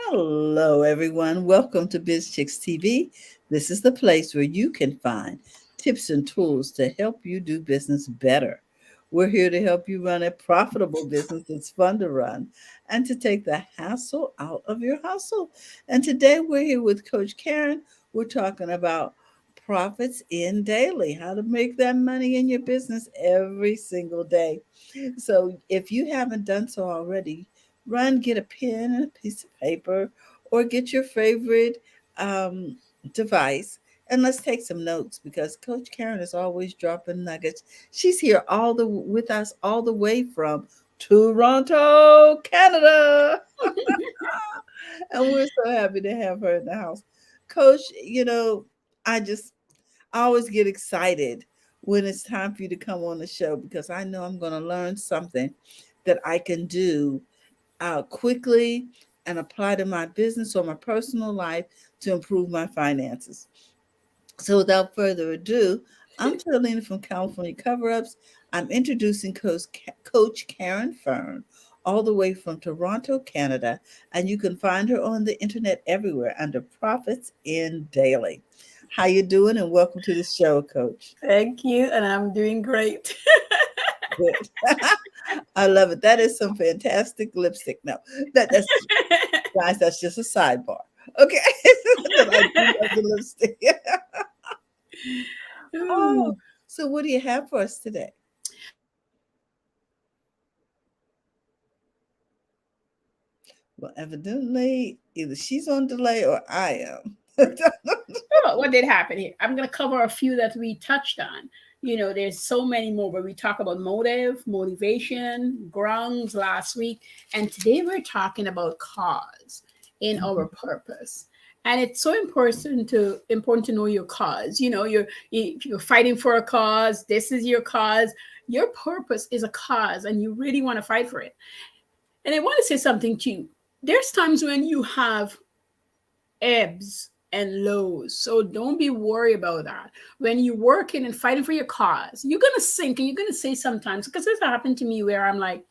Hello, everyone. Welcome to BizChicks TV. This is the place where you can find tips and tools to help you do business better. We're here to help you run a profitable business that's fun to run and to take the hassle out of your hustle. And today we're here with Coach Caren. We're talking about profits in daily, how to make that money in your business every single day. So if you haven't done so already, run, get a pen and a piece of paper, or get your favorite um, device, and let's take some notes because Coach Caren is always dropping nuggets. She's here all the with us all the way from Toronto, Canada, and we're so happy to have her in the house. Coach, I just I always get excited when it's time for you to come on the show because I know I'm going to learn something that I can do quickly and apply to my business or my personal life to improve my finances. So, without further ado, I'm Charlene from California Cover Ups. I'm introducing Coach Caren Fern, all the way from Toronto, Canada, and you can find her on the internet everywhere under Profits in Daily. How you doing? And welcome to the show, Coach. Thank you, and I'm doing great. Good. I love it. That is some fantastic lipstick. No, that's guys. That's just a sidebar. Okay, but I do love the lipstick. Oh, Ooh. so what do you have for us today? Well, evidently, either she's on delay or I am. Oh, what did happen here? I'm going to cover a few that we touched on. There's so many more, but we talk about motive, motivation, grounds last week, and today we're talking about cause in our purpose. And it's so important to know your cause. You're fighting for a cause. This is your cause. Your purpose is a cause, and you really want to fight for it. And I want to say something to you. There's times when you have ebbs and lows. So don't be worried about that. When you're working and fighting for your cause, you're going to sink and you're going to say sometimes, because this happened to me where I'm like,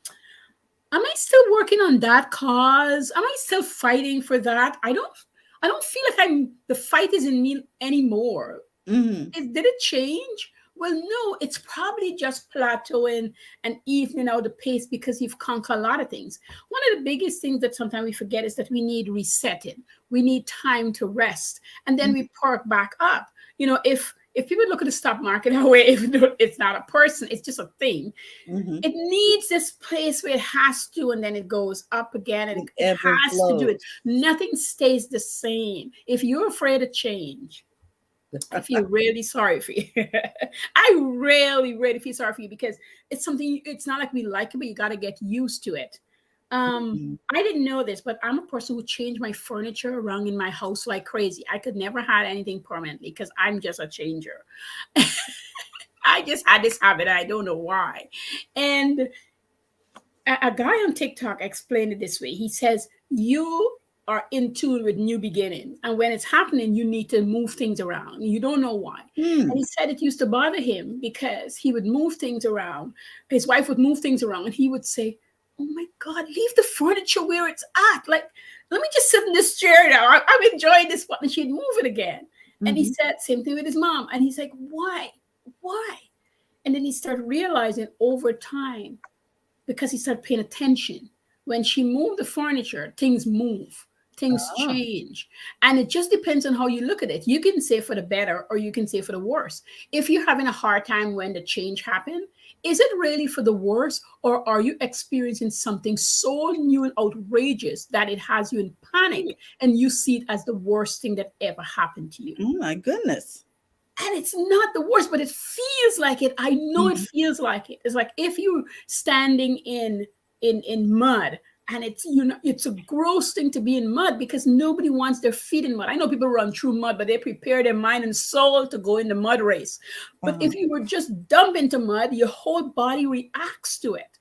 am I still working on that cause? Am I still fighting for that? I don't feel like the fight is in me anymore. Mhm. Did it change? Well, no, it's probably just plateauing and evening out the pace because you've conquered a lot of things. One of the biggest things that sometimes we forget is that we need resetting. We need time to rest, and then we perk back up. If people look at the stock market that way, if it's not a person, it's just a thing. Mhm. It needs this place where it has to, and then it goes up again, and it Ebb and has to do flow. it. Nothing stays the same. If you're afraid of change, I feel really sorry for you. I really, really feel sorry for you because it's something, it's not like we like it, but you got to get used to it. Mhm. I didn't know this, but I'm a person who changed my furniture around in my house like crazy. I could never had anything permanently because I'm just a changer. I just had this habit. I don't know why. And a guy on TikTok explained it this way. He says, you are in tune with new beginnings. And when it's happening, you need to move things around. You don't know why. And he Hmm. said it used to bother him because he would move things around. His wife would move things around and he would say, oh my God, leave the furniture where it's at. Like, let me just sit in this chair now. I'm enjoying this one. And she'd move it again. And he Mhm. said, same thing with his mom. And he's like, why? Why? And then he started realizing over time, because he started paying attention. When she moved the furniture, things move, things Ah. change. And it just depends on how you look at it. You can say for the better or you can say for the worse. If you're having a hard time when the change happened, is it really for the worse, or are you experiencing something so new and outrageous that it has you in panic and you see it as the worst thing that ever happened to you? Oh my goodness. And it's not the worst, but it feels like it. I know it Mhm. feels like it. It's like if you're standing in mud, and it's a gross thing to be in mud because nobody wants their feet in mud. I know people run through mud, but they prepare their mind and soul to go in the mud race. But Uh-huh. if you were just dumped into mud, your whole body reacts to it.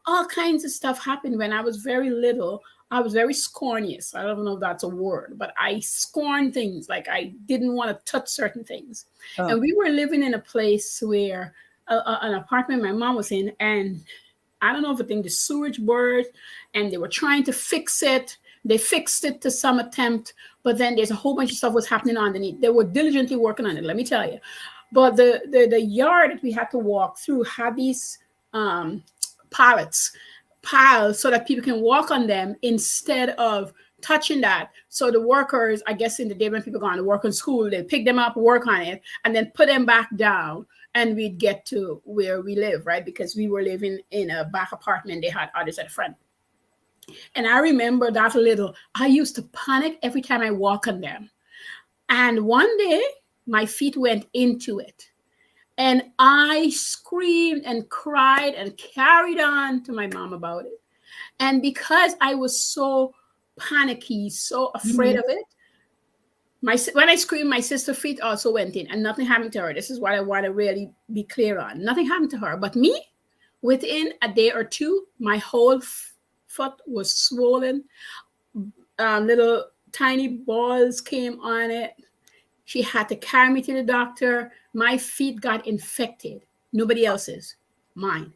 All kinds of stuff happened when I was very little. I was very scornious. I don't know if that's a word, but I scorned things. Like I didn't want to touch certain things. Oh. And we were living in a place where an apartment my mom was in, and I don't know if I think the sewage burst, and they were trying to fix it They fixed it to some attempt, but then there's a whole bunch of stuff was happening underneath. They were diligently working on it, let me tell you. But the yard that we had to walk through had these um, pallets, piles, so that people can walk on them instead of touching that. So the workers, I guess in the day when people go on to work in school, they pick them up, work on it, and then put them back down. And we'd get to where we live, right? Because we were living in a back apartment. They had others at the front. And I remember that little, I used to panic every time I walk on them. And one day, my feet went into it. And I screamed and cried and carried on to my mom about it. And because I was so panicky, so afraid of it, when I screamed, my sister's feet also went in and nothing happened to her. This is what I want to really be clear on. Nothing happened to her. But me, within a day or two, my whole foot was swollen. Little tiny balls came on it. She had to carry me to the doctor. My feet got infected. Nobody else's, mine.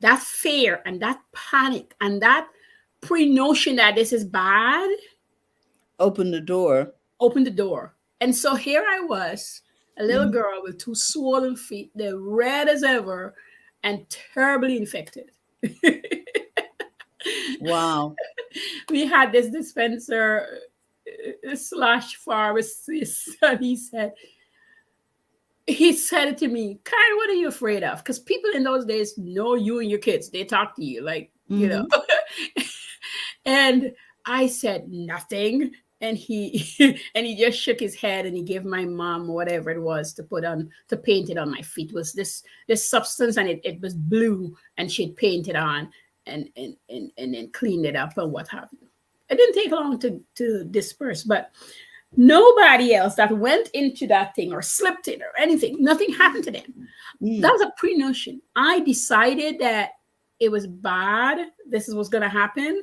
That fear and that panic and that pre-notion that this is bad Open the door. opened the door. And so here I was, a little girl with two swollen feet, they're red as ever and terribly infected. Wow. We had this dispenser slash pharmacist, and he said it to me, Karen, what are you afraid of? Because people in those days know you and your kids. They talk to you like, you know. And I said nothing. And he and he just shook his head and he gave my mom whatever it was to put on, to paint it on my feet. It was this substance, and it was blue, and she'd paint it on and then cleaned it up and what have you. It didn't take long to disperse, but nobody else that went into that thing or slipped it or anything, nothing happened to them. That was a pre-notion. I decided that it was bad. This is what's going to happen.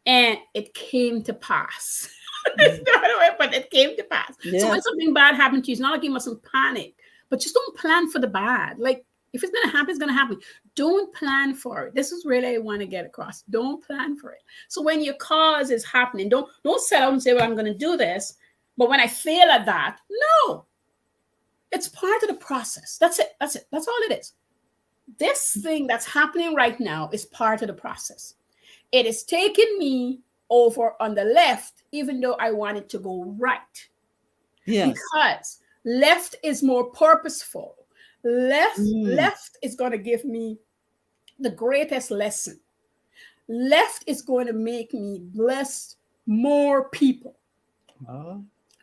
And it came to pass. But it came to pass. Yeah. So when something bad happened to you, it's not like you mustn't panic, but just don't plan for the bad. Like, if it's going to happen, it's going to happen. Don't plan for it. This is really I want to get across. Don't plan for it. So when your cause is happening, don't set out and say, well, I'm going to do this. But when I fail at that, no. It's part of the process. That's it. That's all it is. This thing that's happening right now is part of the process. It is taking me over on the left, even though I want it to go right. Yes. Because left is more purposeful. Left is going to give me the greatest lesson. Left is going to make me bless more people.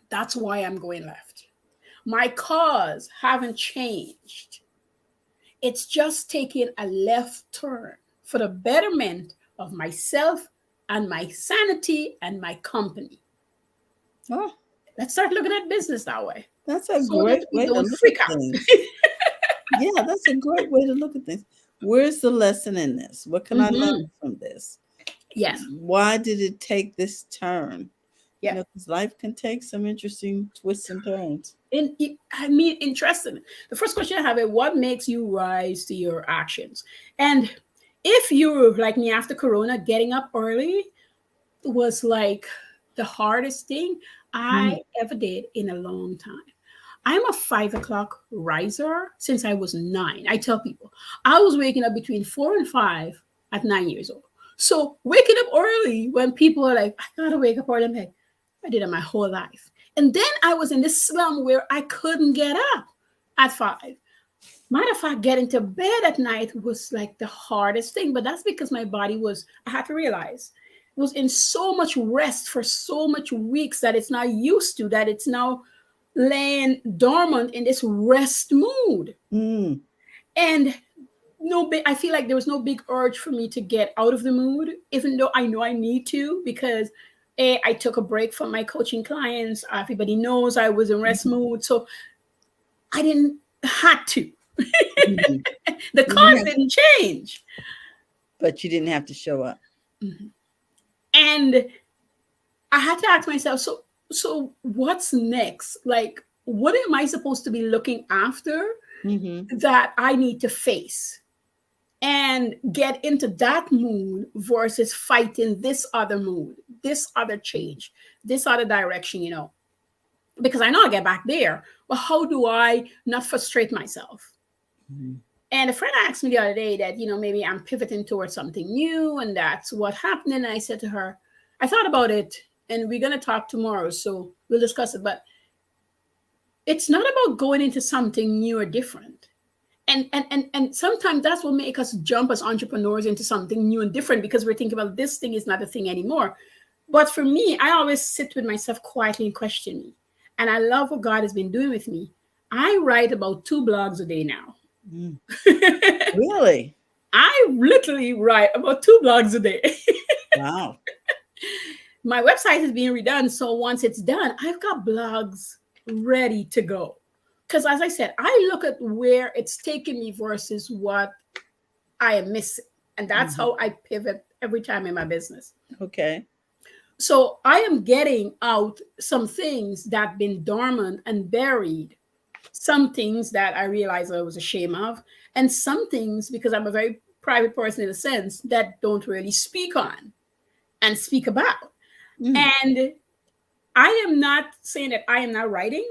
That's why I'm going left. My cause haven't changed. It's just taking a left turn for the betterment of myself and my sanity and my company. Oh, let's start looking at business that way. That's a great way to look at things. Yeah, that's a great way to look at things. Where's the lesson in this? What can I learn from this? Yes. Why did it take this turn? Yeah. You know, because life can take some interesting twists and turns. Interesting. The first question I have is, what makes you rise to your actions? And if you're like me after Corona, getting up early was like the hardest thing I ever did in a long time. I'm a 5 o'clock riser since I was 9. I tell people I was waking up between 4 and 5 at 9 years old. So waking up early when people are like, I gotta wake up early, I'm like, I did it my whole life. And then I was in this slum where I couldn't get up at 5. Matter of fact, getting to bed at night was like the hardest thing, but that's because my body I had to realize, it was in so much rest for so much weeks that it's not used to, that it's now laying dormant in this rest mood. And I feel like there was no big urge for me to get out of the mood, even though I know I need to, because I took a break from my coaching clients. Everybody knows I was in rest mood. So I didn't have to. The cause didn't change. But you didn't have to show up. And I had to ask myself, so what's next? Like, what am I supposed to be looking after that I need to face and get into that mood versus fighting this other mood? this other change, this other direction, because I know I'll get back there. But how do I not frustrate myself? Mhm. And a friend asked me the other day that, maybe I'm pivoting towards something new and that's what happened. And I said to her, I thought about it and we're going to talk tomorrow. So we'll discuss it. But it's not about going into something new or different. And sometimes that's what makes us jump as entrepreneurs into something new and different, because we're thinking about this thing is not a thing anymore. But for me, I always sit with myself quietly and question me. And I love what God has been doing with me. I write about 2 blogs a day now. Mm. Really? I literally write about 2 blogs a day. Wow. My website is being redone. So once it's done, I've got blogs ready to go. Because as I said, I look at where it's taking me versus what I am missing. And that's Mhm. how I pivot every time in my business. Okay. So I am getting out some things that have been dormant and buried, some things that I realized I was ashamed of, and some things, because I'm a very private person in a sense, that don't really speak on and speak about. Mm. And I am not saying that I am not writing,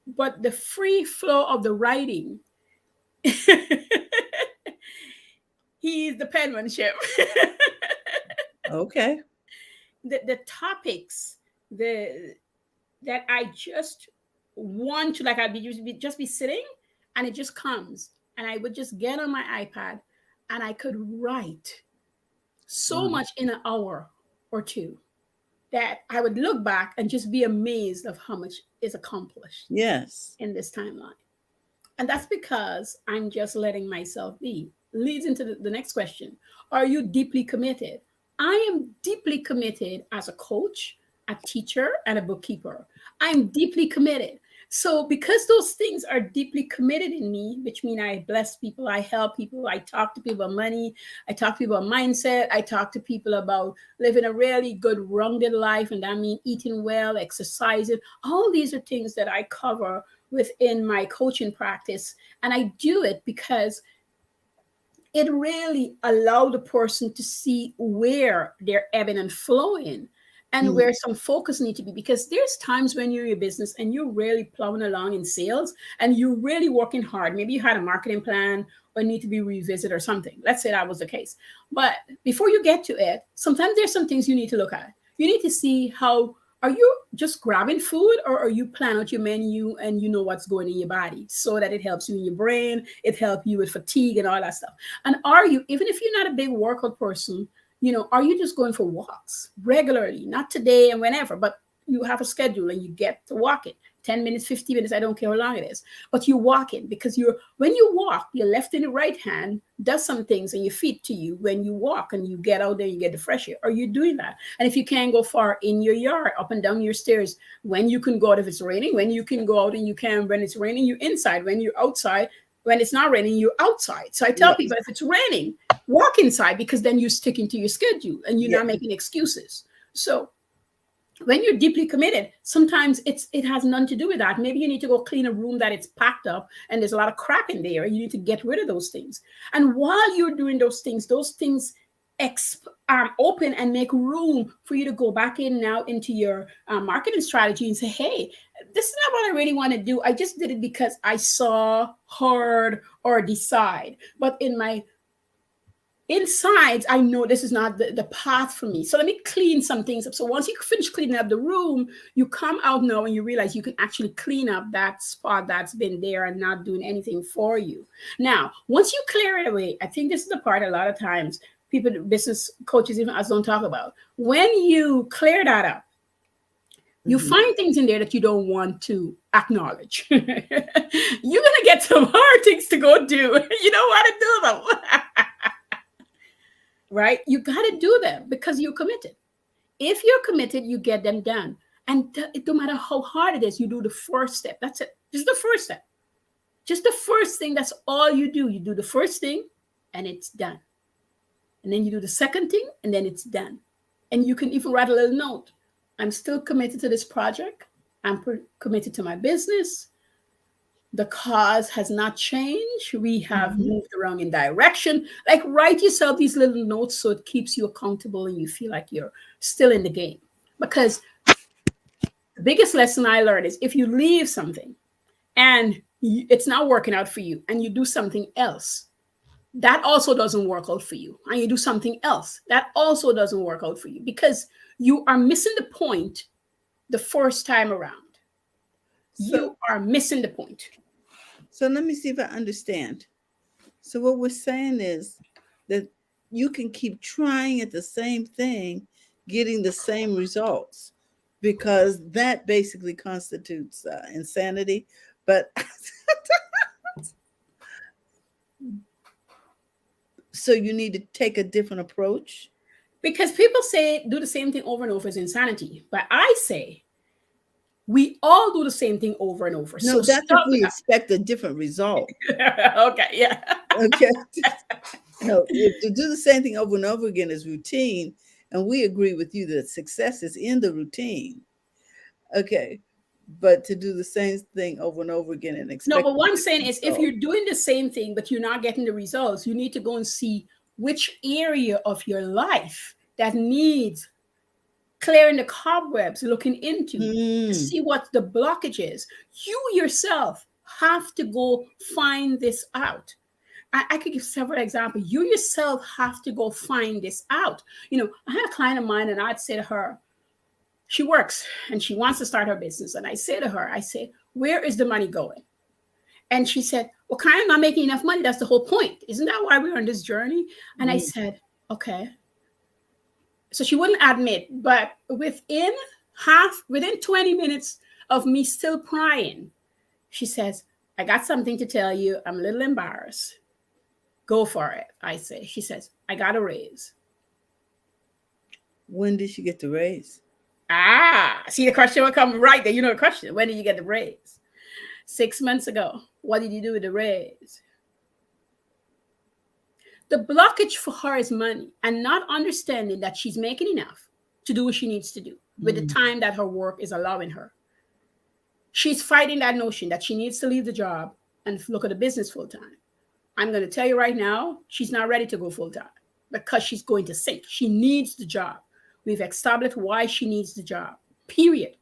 but the free flow of the writing, he's the penmanship. Okay. The topics, the that I just want to, like, I'd just be sitting and it just comes. And I would just get on my iPad and I could write so Wow. much in an hour or two that I would look back and just be amazed of how much is accomplished Yes. in this timeline. And that's because I'm just letting myself be. Leads into the next question. Are you deeply committed? I am deeply committed as a coach, a teacher, and a bookkeeper. I'm deeply committed. So because those things are deeply committed in me, which mean I bless people, I help people, I talk to people about money, I talk to people about mindset, I talk to people about living a really good rounded life, and that means eating well, exercising. All these are things that I cover within my coaching practice. And I do it because it really allowed the person to see where they're ebbing and flowing and Mm. where some focus need to be. Because there's times when you're in your business and you're really plowing along in sales and you're really working hard. Maybe you had a marketing plan or need to be revisited or something. Let's say that was the case. But before you get to it, sometimes there's some things you need to look at. You need to see how, are you just grabbing food, or are you plan out your menu and you know what's going in your body so that it helps you in your brain, it helps you with fatigue and all that stuff. And are you, even if you're not a big workout person, are you just going for walks regularly, not today and whenever, but you have a schedule and you get to walk it 10 minutes, 50 minutes, I don't care how long it is, but you walk it because when you walk, your left and your right hand does some things and your feet to you when you walk and you get out there, you get the fresh air. Are you doing that? And if you can't go far in your yard, up and down your stairs, when you can go out if it's raining, when you can go out and you can, when it's raining, you're inside, when you're outside, when it's not raining, you're outside. So I tell Yes. people, if it's raining, walk inside, because then you're sticking to your schedule and you're Yes. not making excuses. So when you're deeply committed, sometimes it has nothing to do with that. Maybe you need to go clean a room that it's packed up and there's a lot of crap in there. You need to get rid of those things. And while you're doing those things open and make room for you to go back in now into your marketing strategy and say, hey, this is not what I really want to do. I just did it because I saw, heard, or decide. But in my inside, I know this is not the path for me. So let me clean some things up. So once you finish cleaning up the room, you come out now and you realize you can actually clean up that spot that's been there and not doing anything for you. Now, once you clear it away, I think this is the part a lot of times people, business coaches, even us, don't talk about. When you clear that up, you Mhm. find things in there that you don't want to acknowledge. You're going to get some hard things to go do. You don't want to do them. Right? You got to do them because you're committed. If you're committed, you get them done. And it don't matter how hard it is, you do the first step. That's it. Just the first step. Just the first thing. That's all you do. You do the first thing and it's done. And then you do the second thing and then it's done. And you can even write a little note. I'm still committed to this project. I'm committed to my business. The cause has not changed. We have Mhm. moved around in direction. Like, write yourself these little notes so it keeps you accountable and you feel like you're still in the game. Because the biggest lesson I learned is if you leave something and it's not working out for you and you do something else, that also doesn't work out for you. And you do something else, that also doesn't work out for you because you are missing the point the first time around. So, You are missing the point. so let me see if I understand. So what we're saying is that you can keep trying at the same thing, getting the same results, because that basically constitutes insanity. But so you need to take a different approach. Because people say do the same thing over and over is insanity. But I say we all do the same thing over and over. No, So that's if stop we expect a different result. that. Okay, yeah. Okay. No, if to do the same thing over and over again is routine, and we agree with you that success is in the routine. Okay. But to do the same thing over and over again and No, expect but a what I'm saying different is if result. you're doing the same thing but you're not getting the results, you need to go and see which area of your life that needs clearing the cobwebs, looking into to Mm, see what the blockage is. You yourself have to go find this out. I could give several examples. You yourself have to go find this out. You know, I had a client of mine and I'd say to her, she works and she wants to start her business. And I say to her, I say, where is the money going? And she said, well, kind of not making enough money. That's the whole point. Isn't that why we're on this journey? And I mm. said, okay. So she wouldn't admit, but within 20 minutes of me still crying, she says, I got something to tell you. I'm a little embarrassed. Go for it, I say. She says, I got a raise. When did she get the raise? Ah, see the question will come right there. You know the question. When did you get the raise? 6 months ago. What did you do with the raise? The blockage for her is money and not understanding that she's making enough to do what she needs to do with the Mm. time that her work is allowing her. She's fighting that notion that she needs to leave the job and look at the business full time. I'm going to tell you right now, she's not ready to go full time because she's going to sink. She needs the job. We've established why she needs the job, period.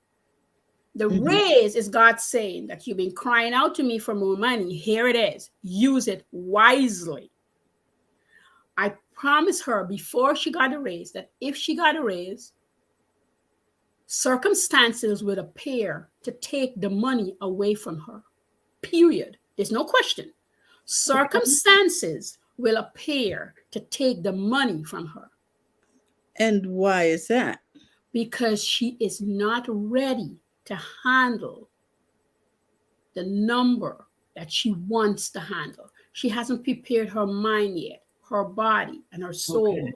The Mhm. raise is God saying that you've been crying out to me for more money. Here it is. Use it wisely. I promised her before she got a raise that if she got a raise, circumstances would appear to take the money away from her. Period. There's no question. Okay. Circumstances will appear to take the money from her And why is that? because she is not ready to handle the number that she wants to handle. She hasn't prepared her mind yet, her body, and her Okay. soul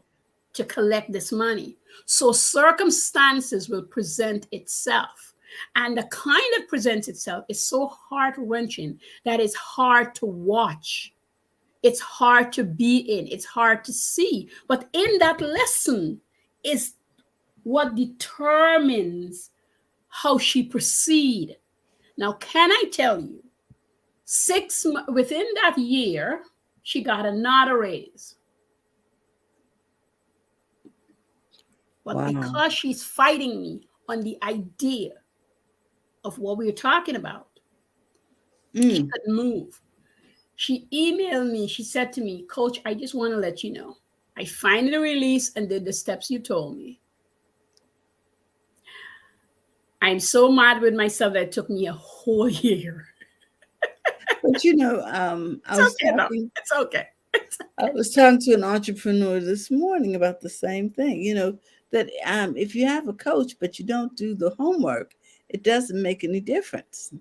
to collect this money. So circumstances will present itself. And the kind that presents itself is so heart wrenching that it's hard to watch. It's hard to be in. It's hard to see. But in that lesson is what determines how she proceed. Now, can I tell you, within that year, she got another raise. But Wow. because she's fighting me on the idea of what we were talking about, she Mm. couldn't move. She emailed me. She said to me, Coach, I just want to let you know. I finally released and did the steps you told me. I'm so mad with myself that it took me a whole year. But It's okay, though. It's okay. I was talking to an entrepreneur this morning about the same thing. That if you have a coach but you don't do the homework, it doesn't make any difference.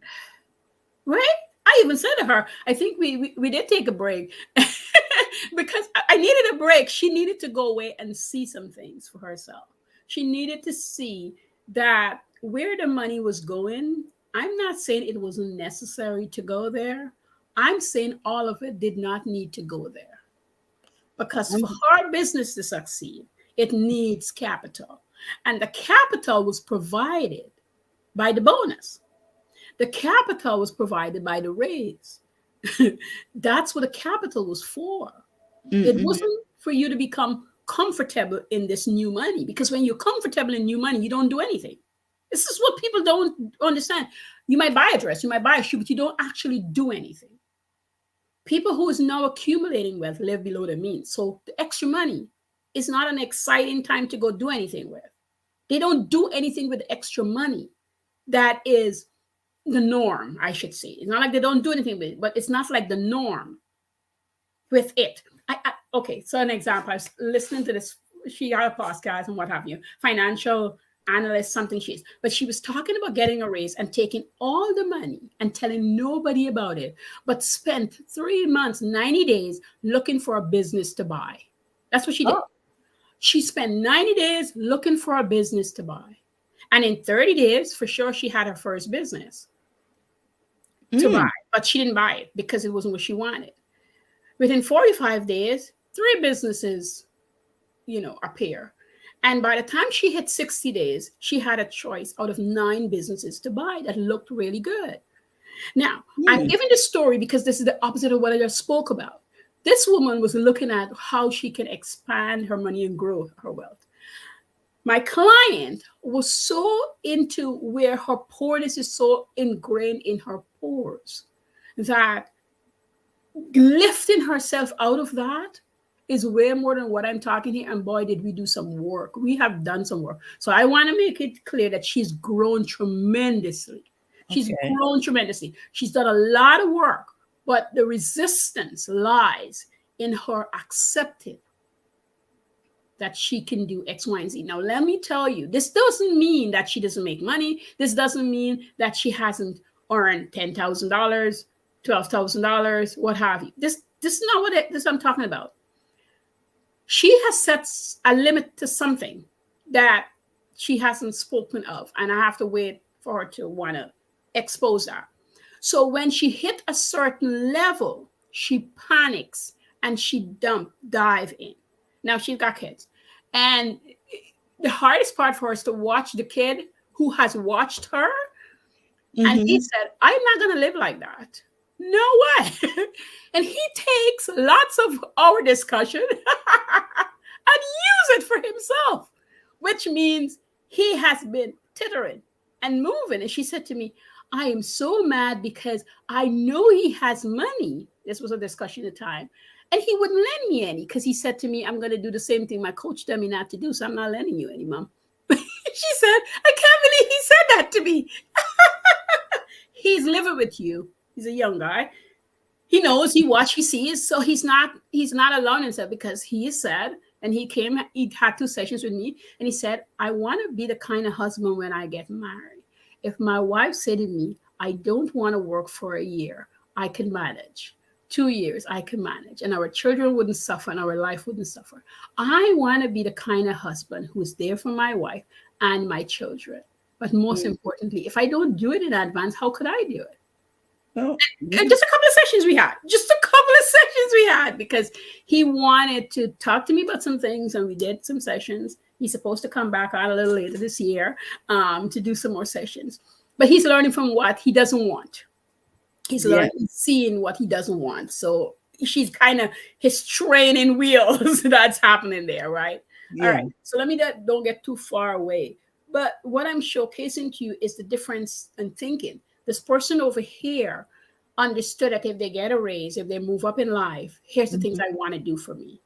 Right? I even said to her, I think we did take a break because I needed a break. She needed to go away and see some things for herself. She needed to see that where the money was going, I'm not saying it wasn't necessary to go there. I'm saying all of it did not need to go there because for I'm, her business to succeed, it needs capital. And the capital was provided by the bonus. The capital was provided by the raise. That's what the capital was for. It mm-mm. wasn't for you to become comfortable in this new money, because when you're comfortable in new money, you don't do anything. This is what people don't understand. You might buy a dress, you might buy a shoe, but you don't actually do anything. People who is now accumulating wealth live below their means. So the extra money is not an exciting time to go do anything with. They don't do anything with extra money. That is the norm, I should say. It's not like they don't do anything with it, but it's not like the norm with it. Okay, so an example, I was listening to this, she got a podcast and what have you, financial analyst, something she is, but she was talking about getting a raise and taking all the money and telling nobody about it, but spent 3 months, 90 days looking for a business to buy. That's what she did. Oh. She spent 90 days looking for a business to buy. And in 30 days, for sure, she had her first business to buy, but she didn't buy it because it wasn't what she wanted. Within 45 days, 3 businesses, appear. And by the time she hit 60 days, she had a choice out of 9 businesses to buy that looked really good. Now, I'm giving this story because this is the opposite of what I just spoke about. This woman was looking at how she can expand her money and grow her wealth. My client was so into where her poorness is so ingrained in her pores that lifting herself out of that is way more than what I'm talking here. And boy, did we do some work. We have done some work. So I want to make it clear that she's grown tremendously. She's grown tremendously. She's done a lot of work, but the resistance lies in her accepting that she can do X, Y, and Z. Now, let me tell you, this doesn't mean that she doesn't make money. This doesn't mean that she hasn't earned $10,000, $12,000, what have you. This is not what I'm talking about. She has set a limit to something that she hasn't spoken of, and I have to wait for her to want to expose that. So when she hit a certain level, she panics and she dive in. Now she's got kids, and the hardest part for her is to watch the kid who has watched her, and he said, "I'm not going to live like that. No way." And he takes lots of our discussion and use it for himself, which means he has been tittering and moving. And she said to me, "I am so mad because I know he has money." This was a discussion at the time. And he wouldn't lend me any because he said to me, "I'm going to do the same thing my coach told me not to do, so I'm not lending you any, Mom." She said, "I can't believe he said that to me." He's living with you. He's a young guy. He knows, he watches, he sees, so he's not alone himself, because he said, and he had 2 sessions with me, and he said, "I want to be the kind of husband when I get married. If my wife said to me, I don't want to work for a year, I can manage. 2 years, I can manage, and our children wouldn't suffer and our life wouldn't suffer. I want to be the kind of husband who's there for my wife and my children. But most importantly, if I don't do it in advance, how could I do it?" Well, And just a couple of sessions we had, because he wanted to talk to me about some things, and we did some sessions. He's supposed to come back on a little later this year to do some more sessions. But he's learning from what he doesn't want. He's learning, seeing what he doesn't want. So she's kind of his training wheels that's happening there, right? All right. So let me don't get too far away. But what I'm showcasing to you is the difference in thinking. This person over here understood that if they get a raise, if they move up in life, here's the things I want to do for me.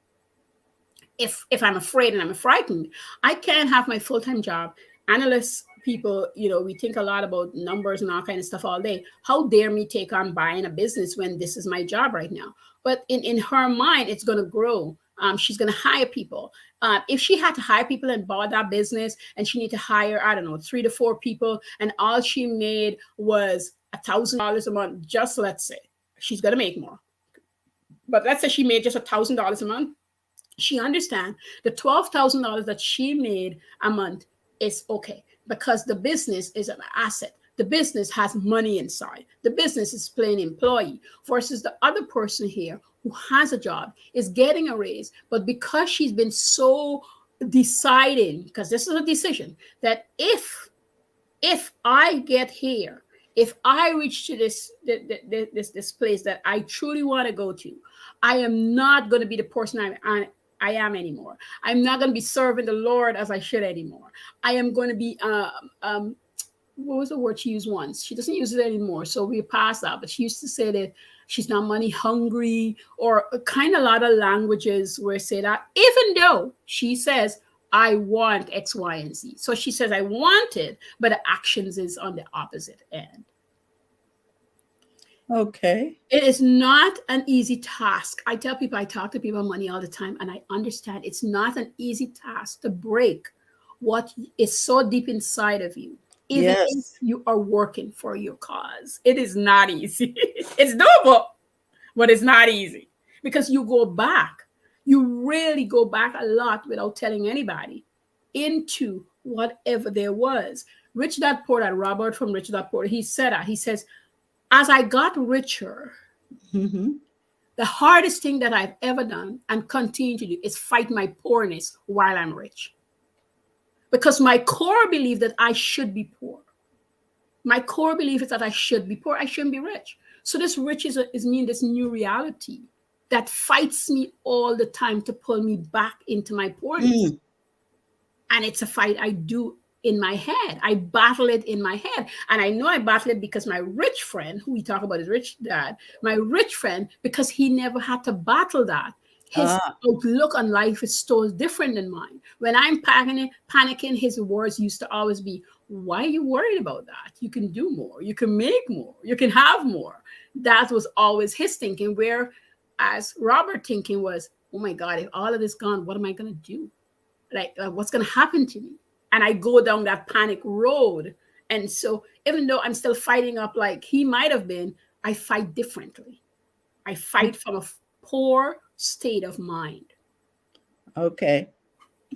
If I'm afraid and I'm frightened, I can't have my full-time job. Analysts, people, we think a lot about numbers and all kind of stuff all day. How dare me take on buying a business when this is my job right now? But in her mind, it's going to grow. She's going to hire people. If she had to hire people and bought that business, and she need to hire, I don't know, 3 to 4 people, and all she made was $1,000 a month, just let's say, she's going to make more. But let's say she made just $1,000 a month. She understands the $12,000 that she made a month is okay, because the business is an asset. The business has money inside. The business is plain employee, versus the other person here who has a job, is getting a raise. But because she's been so deciding, because this is a decision, that if I get here, if I reach to this place that I truly want to go to, I am not going to be the person I am anymore. I'm not going to be serving the Lord as I should anymore. I am going to be what was the word she used once? She doesn't use it anymore, so we passed that. But she used to say that she's not money hungry, or kind of a lot of languages where say that, even though she says, I want X, Y, and Z. So she says, I want it, but the actions is on the opposite end. Okay. It is not an easy task. I tell people, I talk to people about money all the time, and I understand it's not an easy task to break what is so deep inside of you, even if Yes. you are working for your cause. It is not easy. It's doable, but it's not easy because you go back. You really go back a lot without telling anybody into whatever there was. Rich Dad Poor Dad, Robert from Rich Dad Poor, he said that. He says, as I got richer, Mm-hmm. the hardest thing that I've ever done and continue to do is fight my poorness while I'm rich. Because my core belief that I should be poor. My core belief is that I should be poor. I shouldn't be rich. So this rich is me in this new reality that fights me all the time to pull me back into my poorness. Mm. And it's a fight I do in my head. I battle it in my head. And I know I battle it because my rich friend, who we talk about, is rich dad, my rich friend, because he never had to battle that. His Ah. outlook on life is so different than mine. When I'm panicking, his words used to always be, why are you worried about that? You can do more. You can make more. You can have more. That was always his thinking, whereas Robert thinking was, oh my God, if all of this gone, what am I going to do? Like, what's going to happen to me? And I go down that panic road. And so even though I'm still fighting up like he might have been, I fight differently. I fight from a poor state of mind. Okay.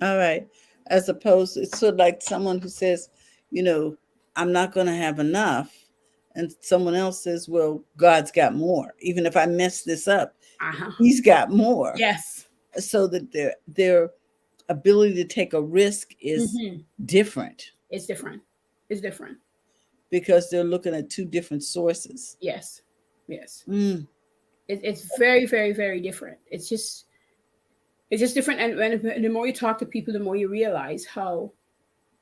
All right. As opposed, it's sort of like someone who says, you know, I'm not going to have enough. And someone else says, well, God's got more. Even if I mess this up, Uh-huh. He's got more. Yes. So that their ability to take a risk is Mm-hmm. different It's different. It's different. because they're looking at two different sources. Yes. Yes. Mm. It's very, very, very different. It's just different. And when the more you talk to people, the more you realize how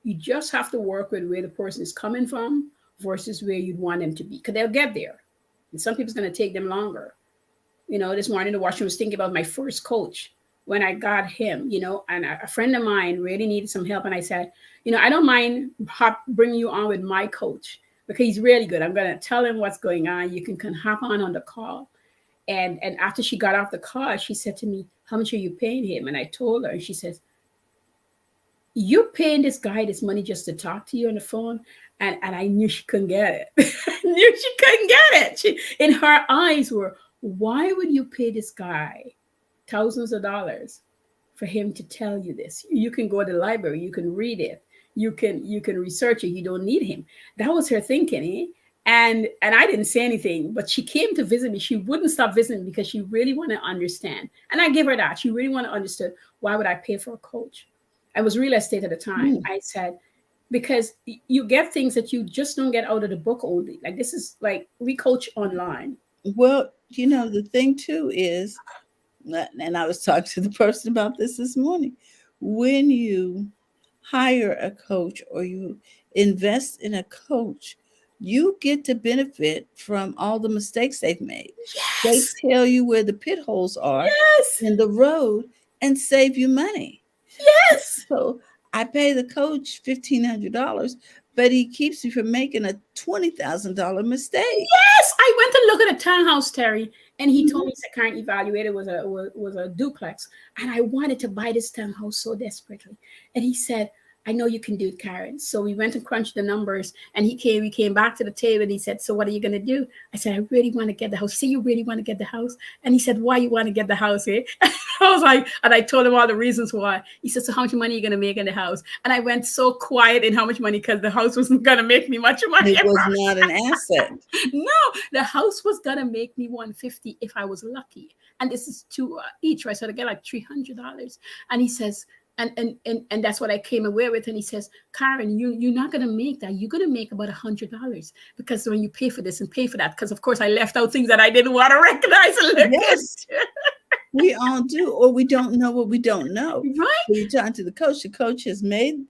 you just have to work with where the person is coming from versus where you'd want them to be, because they'll get there. And some people's going to take them longer. This morning the washroom was thinking about my first coach when I got him, and a friend of mine really needed some help. And I said, I don't mind bringing you on with my coach because he's really good. I'm going to tell him what's going on. You can hop on the call. And after she got off the call, she said to me, how much are you paying him? And I told her, and she says, you're paying this guy this money just to talk to you on the phone? And I knew she couldn't get it. I knew she couldn't get it. In her eyes were, why would you pay this guy thousands of dollars for him to tell you this? You can go to the library, you can read it, you can research it, you don't need him. That was her thinking, eh? And I didn't say anything, but she came to visit me. She wouldn't stop visiting because she really wanted to understand. And I give her that. She really wanted to understand, why would I pay for a coach? I was real estate at the time. I said, because you get things that you just don't get out of the book only. Like, this is like, we coach online. Well, the thing too is, and I was talking to the person about this morning, when you hire a coach or you invest in a coach, you get to benefit from all the mistakes they've made. They Yes. tell you where the pit holes are Yes. in the road and save you money. Yes. So I pay the coach $1,500, but he keeps me from making a $20,000 mistake. Yes. I went to look at a townhouse, Terry, and he told Mhm. me the current evaluated was a duplex. And I wanted to buy this townhouse so desperately. And he said, I know you can do it, Caren. So we went and crunched the numbers, and we came back to the table, and he said, so what are you going to do? I said, I really want to get the house. See, you really want to get the house? And he said, why you want to get the house, eh? I was like, and I told him all the reasons why. He said, so how much money are you going to make in the house? And I went so quiet in how much money, because the house wasn't going to make me much money. It was not an asset. No, the house was going to make me 150 if I was lucky. And this is two each, right? So I get like $300. And he says, and that's what I came away with. And he says, Caren, you're not going to make that. You're going to make about $100 because when you pay for this and pay for that, because of course I left out things that I didn't want to recognize and look Yes. at. We all do, or we don't know what we don't know. Right? So you talk to the coach. The coach has been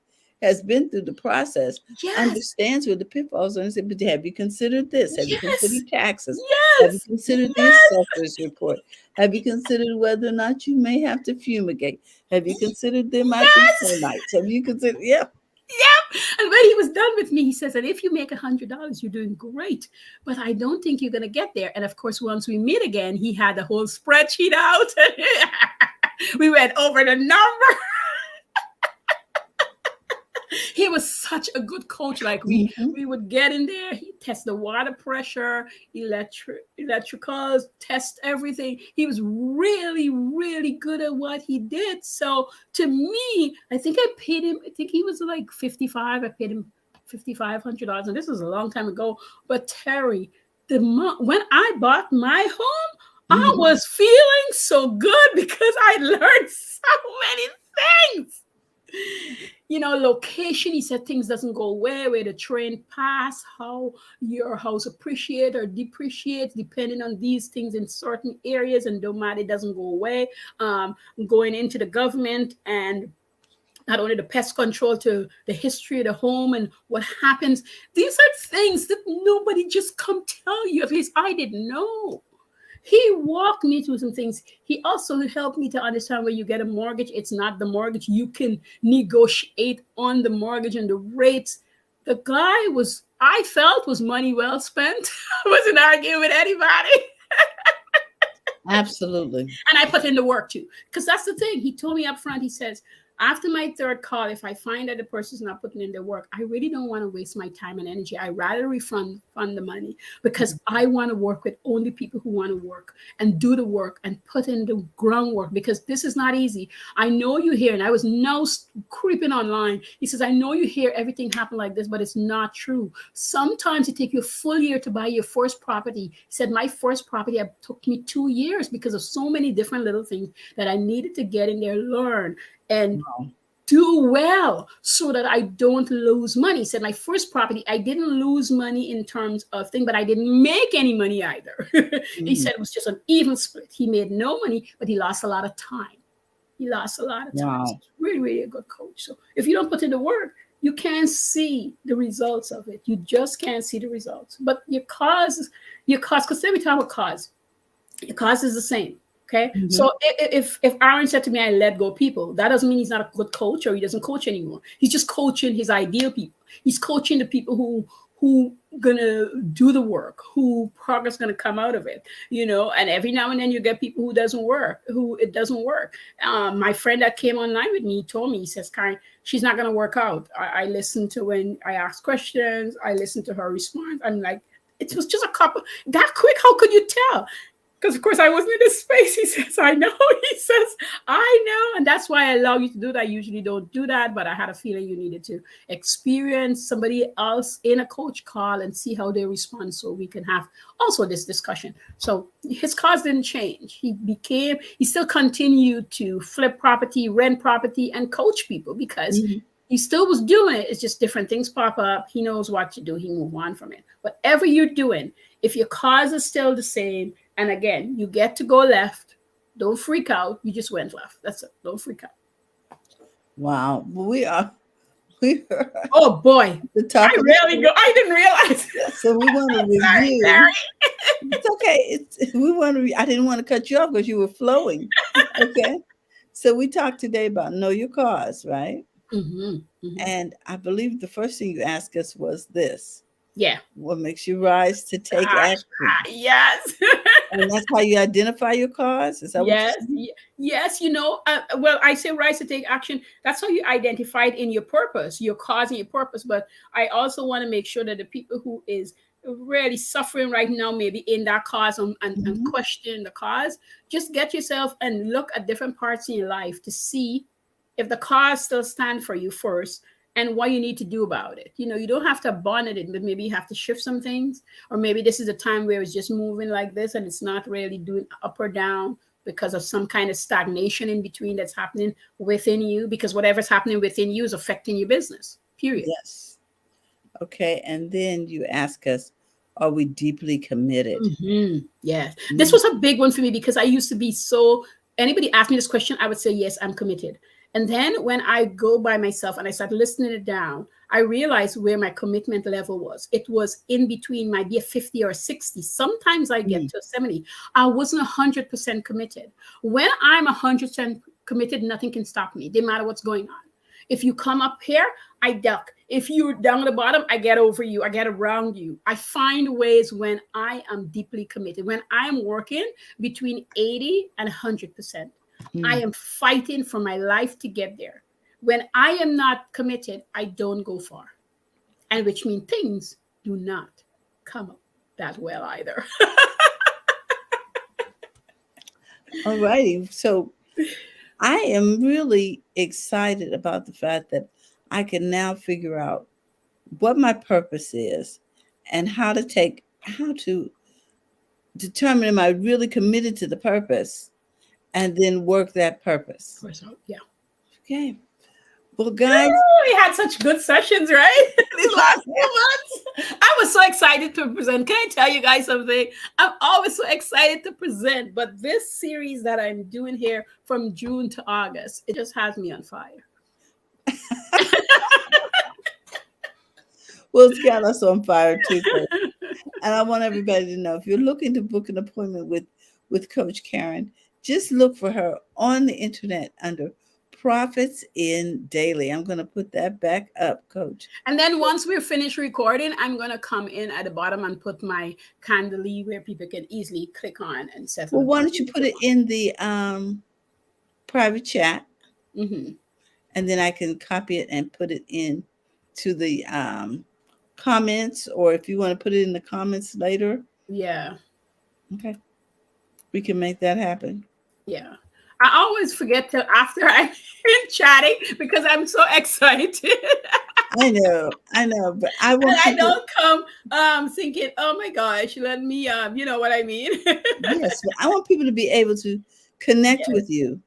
through the process, Yes. understands where the pitfalls are, and said, "But have you considered this? Have you Yes. considered taxes? Have you Yes. considered the Yes. assessor's report? Have you considered whether or not you may have to fumigate? Have you considered there might be Yes. termites? Have you considered, yeah, Yep. And when he was done with me, he says that if you make $100, you're doing great. But I don't think you're going to get there. And of course, once we meet again, he had the whole spreadsheet out. We went over the number. He was such a good coach. Like hmm we would get in there, he test the water pressure, electricals, test everything. He was really, really good at what he did. So to me, I think I paid him. I think he was like 55. I paid him $5,500, and this was a long time ago. But Terry, when I bought my home, I hmm was feeling so good because I learned so many things. Location, he said things doesn't go away, where the train pass, how your house appreciate or depreciates depending on these things in certain areas, and don't matter, it doesn't go away. um, Going into the government, and not only the pest control, to the history of the home and what happens. These are things that nobody just come tell you. At least I didn't know. He walked me through some things. He also helped me to understand when you get a mortgage, it's not the mortgage. You can negotiate on the mortgage and the rates. The guy I felt, was money well spent. I wasn't arguing with anybody. absolutely. And I put in the work too. Because that's the thing. He told me up front, he says, after my third call, if I find that the person's not putting in their work, I really don't want to waste my time and energy. I rather fund the money, because I want to work with only people who want to work and do the work and put in the groundwork, because this is not easy. I know you hear, and I was now creeping online. He says, I know you hear everything happen like this, but it's not true. Sometimes it takes you a full year to buy your first property. He said, my first property, it took me 2 years because of so many different little things that I needed to get in there, learn, and Wow. do well so that I don't lose money. He said, my first property, I didn't lose money in terms of thing, but I didn't make any money either. He Mhm. said it was just an even split. He made no money, but he lost a lot of time. He lost a lot of time. So Wow. he's really, really a good coach. So if you don't put in the work, you can't see the results of it. You just can't see the results. But because then we talk about cause. Your cost is the same. Okay. Mhm. So if Aaron said to me, I let go people, that doesn't mean he's not a good coach or he doesn't coach anymore. He's just coaching his ideal people. He's coaching the people who gonna do the work, who progress gonna come out of it, and every now and then you get people who it doesn't work. My friend that came online with me told me, he says, Karen, she's not gonna work out. I listened to when I asked questions, I listened to her response. I'm like, it was just a couple that quick. How could you tell? Because of course I wasn't in this space. He says, I know. He says, I know. And that's why I allow you to do that. I usually don't do that, but I had a feeling you needed to experience somebody else in a coach call and see how they respond, so we can have also this discussion. So his cause didn't change. He still continued to flip property, rent property, and coach people, because Mhm. he still was doing it. It's just different things pop up. He knows what to do. He move on from it. Whatever you're doing, if your cause is still the same, and again, you get to go left, don't freak out. You just went left. That's it. Don't freak out. Wow. Well, we are at Oh boy, the I top of the rarely go. show. I didn't realize. So we want to Sorry, review. Terry. It's okay. We want to. I didn't want to cut you off because you were flowing. Okay. So we talked today about know your cause, right? Mm-hmm, mm-hmm. And I believe the first thing you asked us was this: Yeah. what makes you rise to take action? Yes. And that's how you identify your cause. Is that what you're Yes, saying? yes, well, I say rise to take action. That's how you identify it in your purpose, your cause and your purpose. But I also want to make sure that the people who is really suffering right now, maybe in that cause, and Mhm. question the cause, just get yourself and look at different parts in your life to see if the cause still stand for you first, and what you need to do about it. You don't have to abandon it, but maybe you have to shift some things, or maybe this is a time where it's just moving like this and it's not really doing up or down because of some kind of stagnation in between that's happening within you, because whatever's happening within you is affecting your business, period. Yes. Okay. And then you ask us, are we deeply committed? Hmm. Yes, this Mhm. was a big one for me because I used to be so anybody asked me this question, I would say, yes, I'm committed. And then when I go by myself and I start listening it down, I realize where my commitment level was. It was in between, might be a 50 or a 60. Sometimes I get Mm. to a 70. I wasn't 100% committed. When I'm 100% committed, nothing can stop me, no matter what's going on. If you come up here, I duck. If you're down at the bottom, I get over you. I get around you. I find ways when I am deeply committed. When I'm working between 80 and 100%, I Mm. am fighting for my life to get there. When I am not committed, I don't go far. And which means things do not come up that well either. All righty. So I am really excited about the fact that I can now figure out what my purpose is and how to determine am I really committed to the purpose and then work that purpose. Yeah. Okay. Well, guys, Oh, we had such good sessions, right? These last few months. I was so excited to present. Can I tell you guys something? I'm always so excited to present, but this series that I'm doing here from June to August, it just has me on fire. well, it's got us on fire too. And I want everybody to know if you're looking to book an appointment with Coach Caren, just look for her on the internet under Profits in Daily. I'm going to put that back up, Coach. And then once we're finished recording, I'm going to come in at the bottom and put my Candly where people can easily click on and set an Well, why don't appointment you if put they it want. in the private chat, Mm-hmm. and then I can copy it and put it in to the comments, or if you want to put it in the comments later, Yeah. okay, we can make that happen. Yeah. I always forget to after I'm chatting because I'm so excited. I know, but I And want I people. don't come thinking, oh my gosh, let me you know what I mean? Yes, but I want people to be able to connect with Yes. you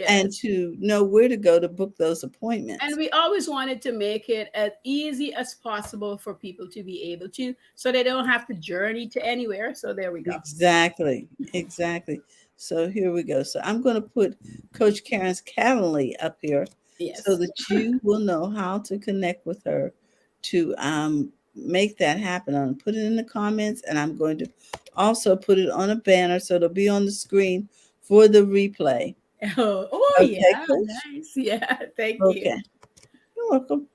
and Yes. to know where to go to book those And appointments. we always wanted to make it as easy as possible for people to be able to, so they don't have to journey to anywhere. So there we go. Exactly, exactly. So here we go. So I'm going to put Coach Karen's Calendly up here so Yes. that you will know how to connect with her to make that happen. I'm going to put it in the comments, and I'm going to also put it on a banner so it'll be on the screen for the replay. Oh, oh Okay, yeah, Coach? nice. Yeah, thank you. Okay. You're welcome.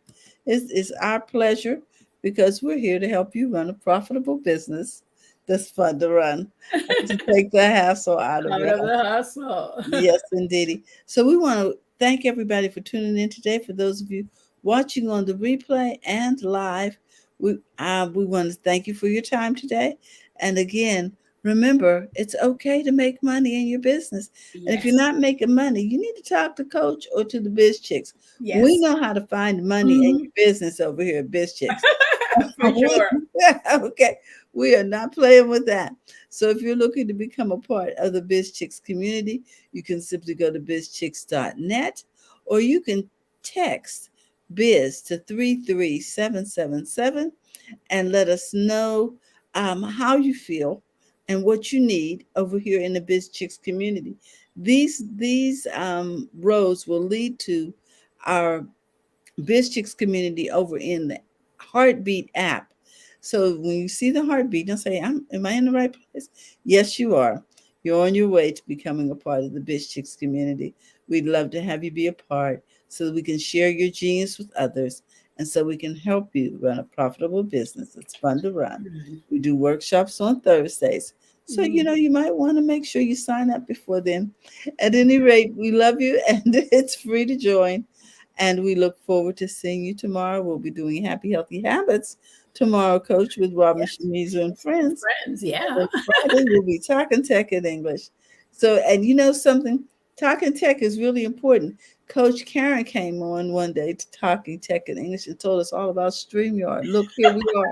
It's our pleasure because we're here to help you run a profitable business that's fun to run and to take the hassle out of Out your of the house. hustle. Yes, indeedy. So we want to thank everybody for tuning in today. For those of you watching on the replay and live, we want to thank you for your time today. And again, remember, it's okay to make money in your business. And if you're Yes. not making money, you need to talk to Coach or to the Biz Chicks. We Yes. know how to find money in Mhm. your business over here at Biz Chicks. For sure. Okay, we are not playing with that. So if you're looking to become a part of the BizChicks community, you can simply go to bizchicks.net, or you can text biz to 33777 and let us know how you feel and what you need over here in the BizChicks community. These roads will lead to our BizChicks community over in the Heartbeat app. So when you see the heartbeat, don't say, am I in the right place? Yes, you are. You're on your way to becoming a part of the BizChicks community. We'd love to have you be a part so that we can share your genius with others and so we can help you run a profitable business. It's fun to run. Mhm. We do workshops on Thursdays. So, Mhm. you might want to make sure you sign up before then. At any rate, we love you and it's free to join. And we look forward to seeing you tomorrow. We'll be doing Happy Healthy Habits tomorrow, Coach, with Robin Yes. Shimizu and And friends. friends, yeah. And Friday, we'll be talking tech in English. So, and you know something? Talking tech is really important. Coach Caren came on one day to Talking Tech in English and told us all about StreamYard. Look, here we are.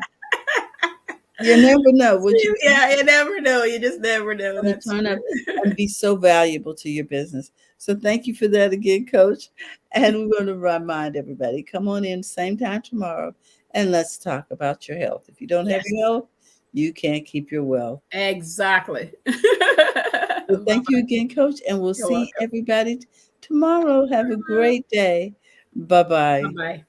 You never know what you Yeah, you never know. You just never know. going to That's turn up true. and be so valuable to your business. So thank you for that again, Coach. And we're going to remind everybody, come on in same time tomorrow and let's talk about your health. If you don't have Yes, your health, you can't keep your wealth. exactly. Well, Bye thank you bye. again, Coach, and we'll You're see welcome. everybody tomorrow. Have a great day. Bye Bye bye. bye.